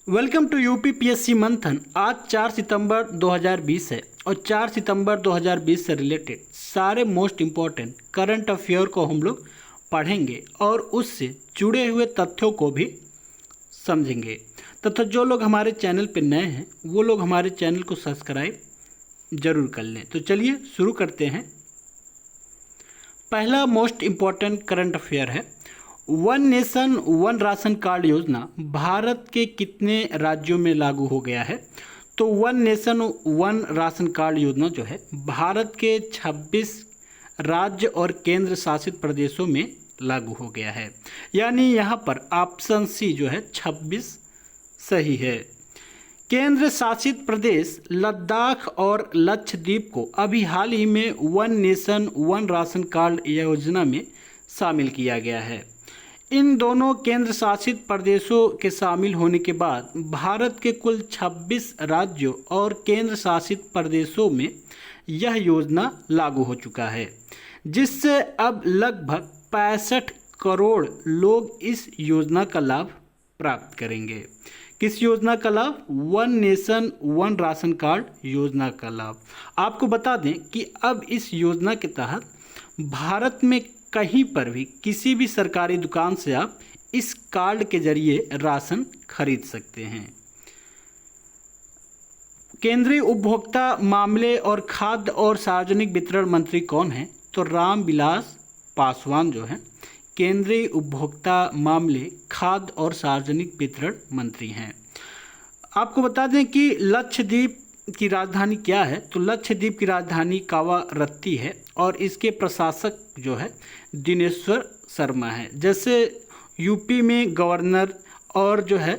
Welcome to UPPSC मंथन। आज 4 सितंबर 2020 है और 4 सितंबर 2020 से रिलेटेड सारे मोस्ट इम्पॉर्टेंट करंट अफेयर को हम लोग पढ़ेंगे और उससे जुड़े हुए तथ्यों को भी समझेंगे। तथा जो लोग हमारे चैनल पर नए हैं वो लोग हमारे चैनल को सब्सक्राइब जरूर कर लें। तो चलिए शुरू करते हैं। पहला मोस्ट इम्पॉर्टेंट करंट अफेयर है, one nation one ration card योजना भारत के कितने राज्यों में लागू हो गया है? तो one nation one ration card योजना जो है भारत के 26 राज्य और केंद्र शासित प्रदेशों में लागू हो गया है। यानी यहाँ पर ऑप्शन सी जो है 26 सही है। केंद्र शासित प्रदेश लद्दाख और लक्षद्वीप को अभी हाल ही में one nation one ration card योजना में शामिल किया गया है। इन दोनों केंद्र शासित प्रदेशों के शामिल होने के बाद भारत के कुल 26 राज्यों और केंद्र शासित प्रदेशों में यह योजना लागू हो चुका है, जिससे अब लगभग 65 करोड़ लोग इस योजना का लाभ प्राप्त करेंगे। किस योजना का लाभ? One nation one ration card योजना का लाभ। आपको बता दें कि अब इस योजना के तहत भारत में कहीं पर भी किसी भी सरकारी दुकान से आप इस कार्ड के जरिए राशन खरीद सकते हैं। केंद्रीय उपभोक्ता मामले और खाद्य और सार्वजनिक वितरण मंत्री कौन है? तो रामविलास पासवान जो है केंद्रीय उपभोक्ता मामले खाद्य और सार्वजनिक वितरण मंत्री हैं। आपको बता दें कि लक्षद्वीप की राजधानी क्या है? तो लक्षद्वीप की राजधानी कावारत्ती है और इसके प्रशासक जो है दिनेश्वर शर्मा है। जैसे यूपी में गवर्नर और जो है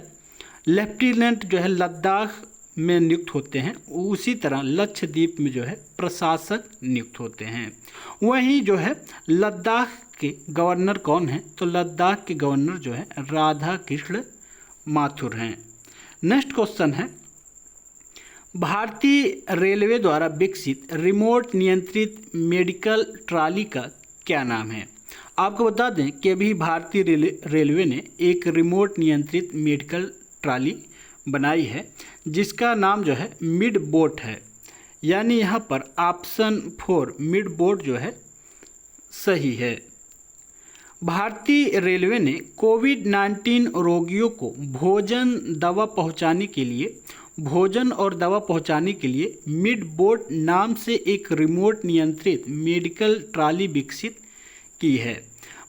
लेफ्टिनेंट जो है लद्दाख में नियुक्त होते हैं, उसी तरह लक्षद्वीप में जो है प्रशासक नियुक्त होते हैं। वहीं जो है लद्दाख के गवर्नर कौन है? तो लद्दाख के गवर्नर जो है राधा कृष्ण माथुर हैं। नेक्स्ट क्वेश्चन है, भारतीय रेलवे द्वारा विकसित रिमोट नियंत्रित मेडिकल ट्रॉली का क्या नाम है? आपको बता दें कि अभी भारतीय रेलवे ने एक रिमोट नियंत्रित मेडिकल ट्रॉली बनाई है जिसका नाम जो है मिड बोट है। यानी यहाँ पर ऑप्शन 4 मिड बोट जो है सही है। भारतीय रेलवे ने कोविड-19 रोगियों को भोजन और दवा पहुंचाने के लिए मिड बोट नाम से एक रिमोट नियंत्रित मेडिकल ट्रॉली विकसित की है।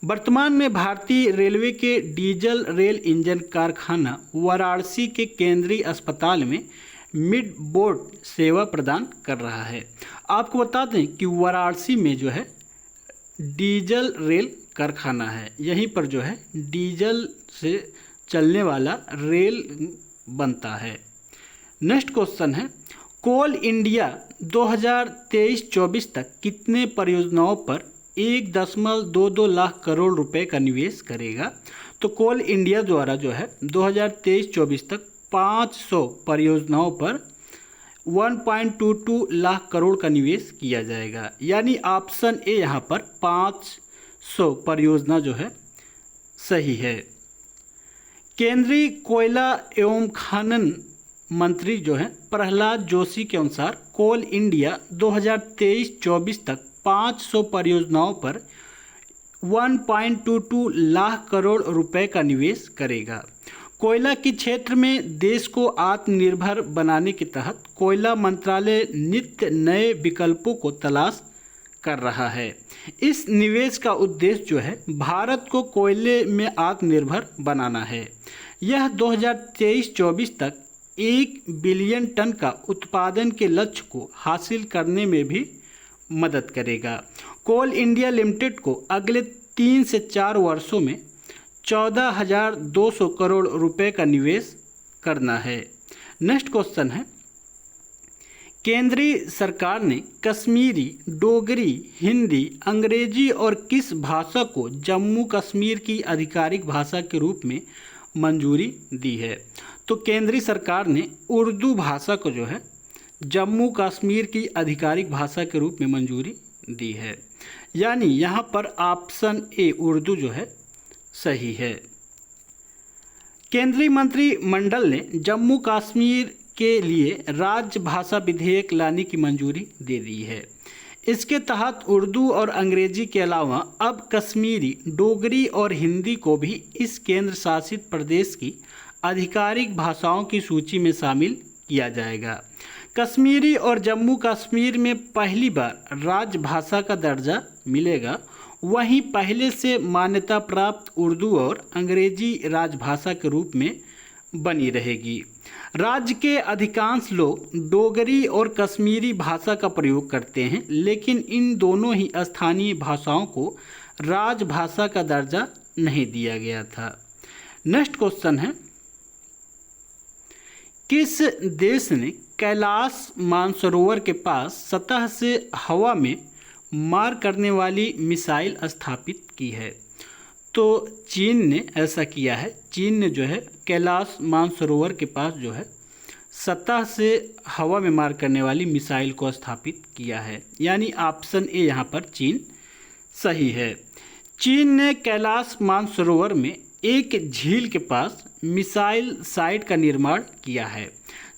वर्तमान में भारतीय रेलवे के डीजल रेल इंजन कारखाना वाराणसी के केंद्रीय अस्पताल में मिड बोट सेवा प्रदान कर रहा है। आपको बता दें कि वाराणसी में जो है डीजल रेल कारखाना है, यहीं पर जो है डीजल से चलने वाला रेल बनता है। नेक्स्ट क्वेश्चन है, कोल इंडिया 2023-24 तक कितने परियोजनाओं पर 1.22 लाख करोड़ रुपए का निवेश करेगा? तो कोल इंडिया द्वारा जो है 2023-24 तक 500 परियोजनाओं पर 1.22 लाख करोड़ का निवेश किया जाएगा। यानी ऑप्शन ए यहाँ पर 500 परियोजना जो है सही है। केंद्रीय कोयला एवं खनन मंत्री जो है प्रहलाद जोशी के अनुसार कोल इंडिया 2023-24 तक 500 परियोजनाओं पर 1.22 लाख करोड़ रुपए का निवेश करेगा। कोयला के क्षेत्र में देश को आत्मनिर्भर बनाने के तहत कोयला मंत्रालय नित्य नए विकल्पों को तलाश कर रहा है। इस निवेश का उद्देश्य जो है भारत को कोयले में आत्मनिर्भर बनाना है। यह 2023-24 तक 1 बिलियन टन का उत्पादन के लक्ष्य को हासिल करने में भी मदद करेगा। कोल इंडिया लिमिटेड को अगले 3 से 4 वर्षों में 14,200 करोड़ रुपए का निवेश करना है। नेक्स्ट क्वेश्चन है, केंद्रीय सरकार ने कश्मीरी, डोगरी, हिंदी, अंग्रेजी और किस भाषा को जम्मू कश्मीर की आधिकारिक भाषा के रूप में मंजूरी दी है? तो केंद्रीय सरकार ने उर्दू भाषा को जो है जम्मू कश्मीर की आधिकारिक भाषा के रूप में मंजूरी दी है। यानी यहाँ पर ऑप्शन ए उर्दू जो है सही है। केंद्रीय मंत्रिमंडल ने जम्मू कश्मीर के लिए राज्य भाषा विधेयक लाने की मंजूरी दे दी है। इसके तहत उर्दू और अंग्रेजी के अलावा अब कश्मीरी, डोगरी और हिंदी को भी इस केंद्र शासित प्रदेश की आधिकारिक भाषाओं की सूची में शामिल किया जाएगा। कश्मीरी और जम्मू कश्मीर में पहली बार राजभाषा का दर्जा मिलेगा। वहीं पहले से मान्यता प्राप्त उर्दू और अंग्रेजी राजभाषा के रूप में बनी रहेगी। राज्य के अधिकांश लोग डोगरी और कश्मीरी भाषा का प्रयोग करते हैं, लेकिन इन दोनों ही स्थानीय भाषाओं को राजभाषा का दर्जा नहीं दिया गया था। नेक्स्ट क्वेश्चन है, किस देश ने कैलाश मानसरोवर के पास सतह से हवा में मार करने वाली मिसाइल स्थापित की है? तो चीन ने ऐसा किया है। चीन ने जो है कैलाश मानसरोवर के पास जो है सतह से हवा में मार करने वाली मिसाइल को स्थापित किया है, यानी ऑप्शन ए यहाँ पर चीन सही है। चीन ने कैलाश मानसरोवर में एक झील के पास मिसाइल साइट का निर्माण किया है,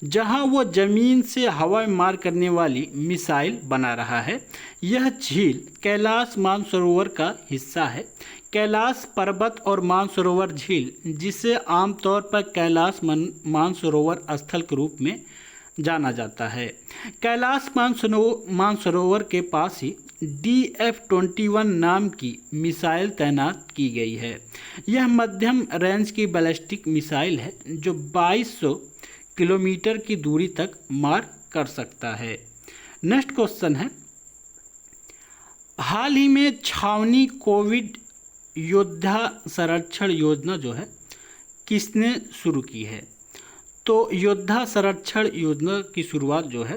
जहां वो जमीन से हवा में मार करने वाली मिसाइल बना रहा है। यह झील कैलाश मानसरोवर का हिस्सा है। कैलाश पर्वत और मानसरोवर झील, जिसे आमतौर पर कैलाश मानसरोवर स्थल के रूप में जाना जाता है, कैलाश मानसरोवर के पास ही DF-21 नाम की मिसाइल तैनात की गई है। यह मध्यम रेंज की बैलिस्टिक मिसाइल है जो 2200 किलोमीटर की दूरी तक मार कर सकता है। नेक्स्ट क्वेश्चन है, हाल ही में छावनी कोविड योद्धा संरक्षण योजना जो है किसने शुरू की है? तो योद्धा संरक्षण योजना की शुरुआत जो है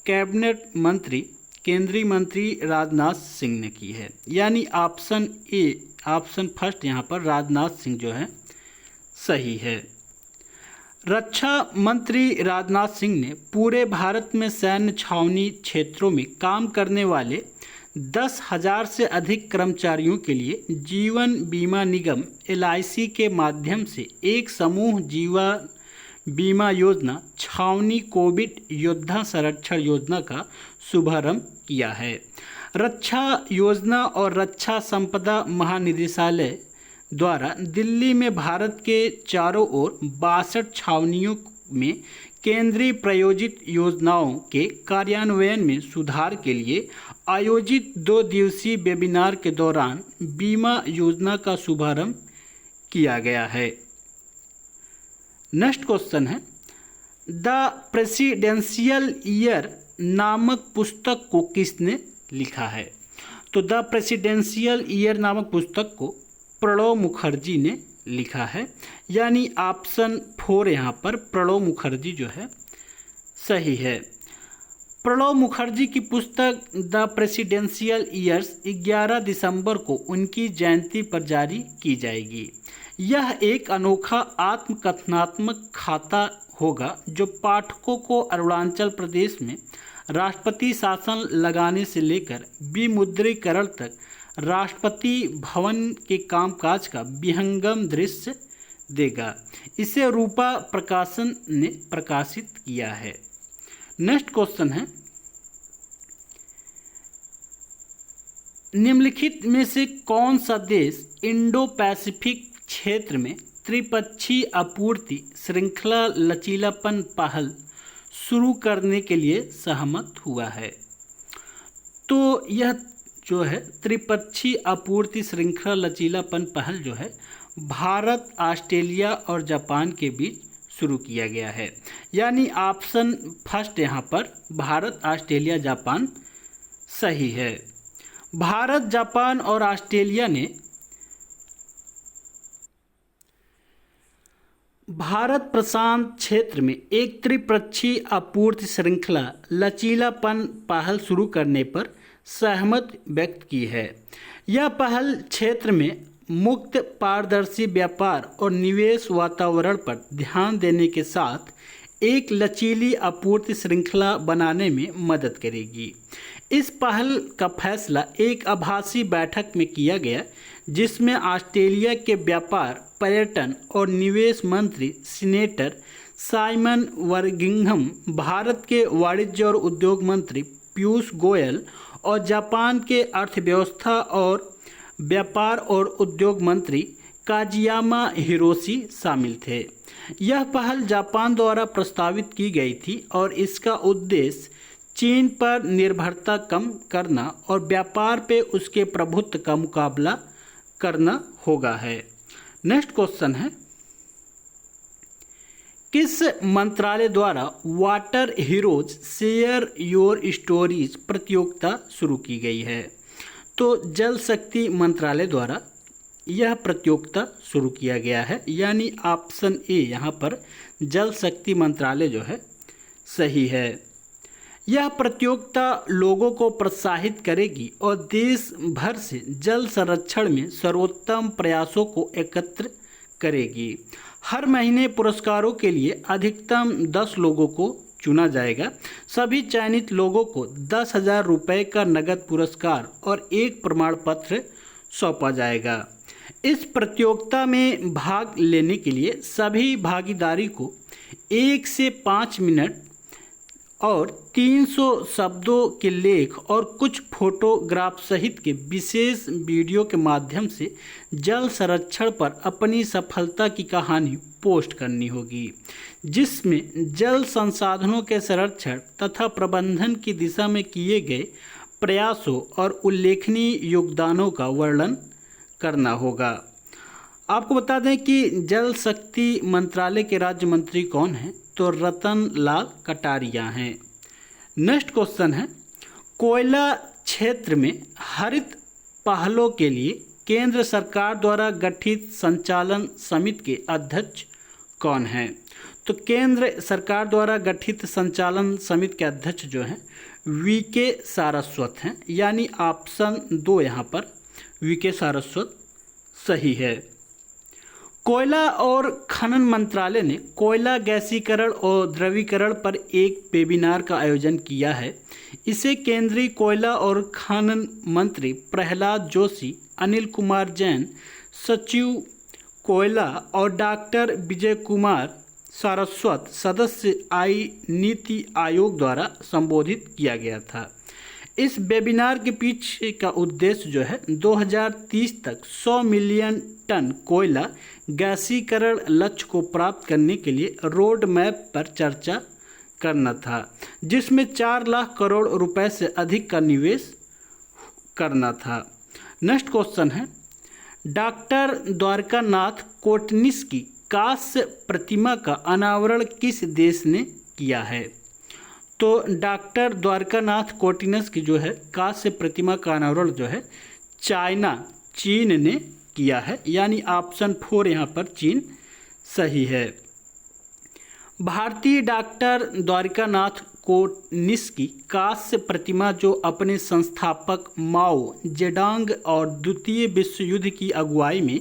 कैबिनेट मंत्री, केंद्रीय मंत्री राजनाथ सिंह ने की है, यानी ऑप्शन ए, ऑप्शन फर्स्ट यहाँ पर राजनाथ सिंह जो है सही है। रक्षा मंत्री राजनाथ सिंह ने पूरे भारत में सैन्य छावनी क्षेत्रों में काम करने वाले 10,000 से अधिक कर्मचारियों के लिए जीवन बीमा निगम LIC के माध्यम से एक समूह जीवन बीमा योजना छावनी कोविड योद्धा संरक्षण योजना का शुभारंभ किया है। रक्षा योजना और रक्षा संपदा महानिदेशालय द्वारा दिल्ली में भारत के चारों ओर 62 छावनियों में केंद्रीय प्रायोजित योजनाओं के कार्यान्वयन में सुधार के लिए आयोजित 2 दिवसीय वेबिनार के दौरान बीमा योजना का शुभारंभ किया गया है। नेक्स्ट क्वेश्चन है, द प्रेसिडेंशियल ईयर नामक पुस्तक को किसने लिखा है? तो द प्रेसिडेंशियल ईयर नामक पुस्तक को प्रणब मुखर्जी ने लिखा है, यानी ऑप्शन 4 यहाँ पर प्रणब मुखर्जी जो है सही है। प्रणब मुखर्जी की पुस्तक द प्रेसिडेंशियल ईयर्स 11 दिसंबर को उनकी जयंती पर जारी की जाएगी। यह एक अनोखा आत्मकथनात्मक खाता होगा जो पाठकों को अरुणाचल प्रदेश में राष्ट्रपति शासन लगाने से लेकर विमुद्रीकरण तक राष्ट्रपति भवन के कामकाज का विहंगम दृश्य देगा। इसे रूपा प्रकाशन ने प्रकाशित किया है। नेक्स्ट क्वेश्चन है, निम्नलिखित में से कौन सा देश इंडो पैसिफिक क्षेत्र में त्रिपक्षीय आपूर्ति श्रृंखला लचीलापन पहल शुरू करने के लिए सहमत हुआ है? तो यह जो है त्रिपक्षीय आपूर्ति श्रृंखला लचीलापन पहल जो है भारत, ऑस्ट्रेलिया और जापान के बीच शुरू किया गया है, यानी ऑप्शन फर्स्ट यहाँ पर भारत, ऑस्ट्रेलिया, जापान सही है। भारत, जापान और ऑस्ट्रेलिया ने भारत प्रशांत क्षेत्र में एक त्रिपक्षीय आपूर्ति श्रृंखला लचीलापन पहल शुरू करने पर सहमति व्यक्त की है। यह पहल क्षेत्र में मुक्त, पारदर्शी व्यापार और निवेश वातावरण पर ध्यान देने के साथ एक लचीली आपूर्ति श्रृंखला बनाने में मदद करेगी। इस पहल का फैसला एक आभासी बैठक में किया गया, जिसमें ऑस्ट्रेलिया के व्यापार, पर्यटन और निवेश मंत्री सीनेटर साइमन वर्गिंघम, भारत के वाणिज्य और उद्योग मंत्री पीयूष गोयल और जापान के अर्थव्यवस्था और व्यापार और उद्योग मंत्री काजियामा हिरोशी शामिल थे। यह पहल जापान द्वारा प्रस्तावित की गई थी और इसका उद्देश्य चीन पर निर्भरता कम करना और व्यापार पे उसके प्रभुत्व का मुकाबला करना होगा है। नेक्स्ट क्वेश्चन है, किस मंत्रालय द्वारा water heroes share your stories प्रतियोगिता शुरू की गई है? तो जल शक्ति मंत्रालय द्वारा यह प्रतियोगिता शुरू किया गया है, यानी ऑप्शन ए यहाँ पर जल शक्ति मंत्रालय जो है सही है। यह प्रतियोगिता लोगों को प्रोत्साहित करेगी और देश भर से जल संरक्षण में सर्वोत्तम प्रयासों को एकत्र करेगी। हर महीने पुरस्कारों के लिए अधिकतम 10 लोगों को चुना जाएगा। सभी चयनित लोगों को 10,000 रुपये का नगद पुरस्कार और एक प्रमाण पत्र सौंपा जाएगा। इस प्रतियोगिता में भाग लेने के लिए सभी भागीदारी को 1 से 5 मिनट और 300 शब्दों के लेख और कुछ फोटोग्राफ सहित के विशेष वीडियो के माध्यम से जल संरक्षण पर अपनी सफलता की कहानी पोस्ट करनी होगी, जिसमें जल संसाधनों के संरक्षण तथा प्रबंधन की दिशा में किए गए प्रयासों और उल्लेखनीय योगदानों का वर्णन करना होगा। आपको बता दें कि जल शक्ति मंत्रालय के राज्य मंत्री कौन हैं? तो रतन लाल कटारिया हैं। नेक्स्ट क्वेश्चन है, कोयला क्षेत्र में हरित पहलों के लिए केंद्र सरकार द्वारा गठित संचालन समिति के अध्यक्ष कौन हैं? तो केंद्र सरकार द्वारा गठित संचालन समिति के अध्यक्ष जो हैं वीके सारस्वत हैं, यानी ऑप्शन 2 यहाँ पर वीके सारस्वत सही है। कोयला और खनन मंत्रालय ने कोयला गैसीकरण और द्रवीकरण पर एक वेबिनार का आयोजन किया है। इसे केंद्रीय कोयला और खनन मंत्री प्रहलाद जोशी, अनिल कुमार जैन सचिव कोयला और डॉक्टर विजय कुमार सारस्वत सदस्य नीति आयोग द्वारा संबोधित किया गया था। इस वेबिनार के पीछे का उद्देश्य जो है 2030 तक 100 मिलियन टन कोयला गैसीकरण लक्ष्य को प्राप्त करने के लिए रोड मैप पर चर्चा करना था, जिसमें 4 लाख करोड़ रुपए से अधिक का निवेश करना था। नेक्स्ट क्वेश्चन है, डॉक्टर द्वारकानाथ कोटनिस की कांस्य प्रतिमा का अनावरण किस देश ने किया है? तो डॉक्टर द्वारकानाथ कोटिनस की जो है कांस्य प्रतिमा का अनावरण जो है चीन ने किया है, यानी ऑप्शन 4 यहाँ पर चीन सही है। भारतीय डॉक्टर द्वारकानाथ कोटनिस की कांस्य प्रतिमा जो अपने संस्थापक माओ जेडोंग और द्वितीय विश्व युद्ध की अगुवाई में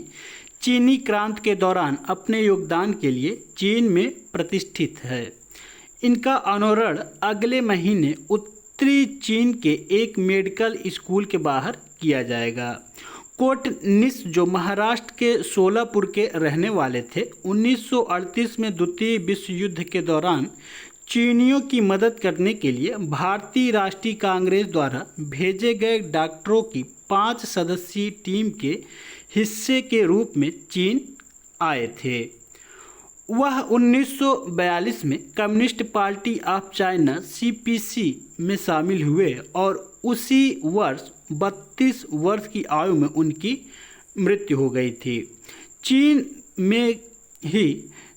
चीनी क्रांति के दौरान अपने योगदान के लिए चीन में प्रतिष्ठित है। इनका अनावरण अगले महीने उत्तरी चीन के एक मेडिकल स्कूल के बाहर किया जाएगा। कोटनिस जो महाराष्ट्र के सोलापुर के रहने वाले थे, 1938 में द्वितीय विश्व युद्ध के दौरान चीनियों की मदद करने के लिए भारतीय राष्ट्रीय कांग्रेस द्वारा भेजे गए डॉक्टरों की 5 सदस्यीय टीम के हिस्से के रूप में चीन आए थे। वह 1942 में communist party of China CPC में शामिल हुए और उसी वर्ष 32 वर्ष की आयु में उनकी मृत्यु हो गई थी। चीन में ही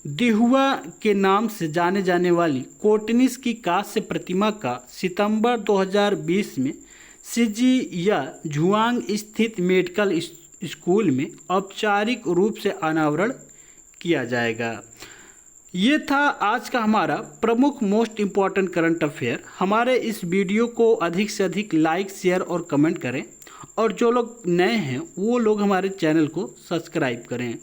दिहुआ के नाम से जाने जाने वाली कोटनिस की कांस्य प्रतिमा का सितंबर 2020 में झुआंग स्थित मेडिकल स्कूल में औपचारिक रूप से अनावरण किया जाएगा। ये था आज का हमारा प्रमुख मोस्ट इम्पॉर्टेंट करंट अफेयर। हमारे इस वीडियो को अधिक से अधिक लाइक, शेयर और कमेंट करें, और जो लोग नए हैं वो लोग हमारे चैनल को सब्सक्राइब करें।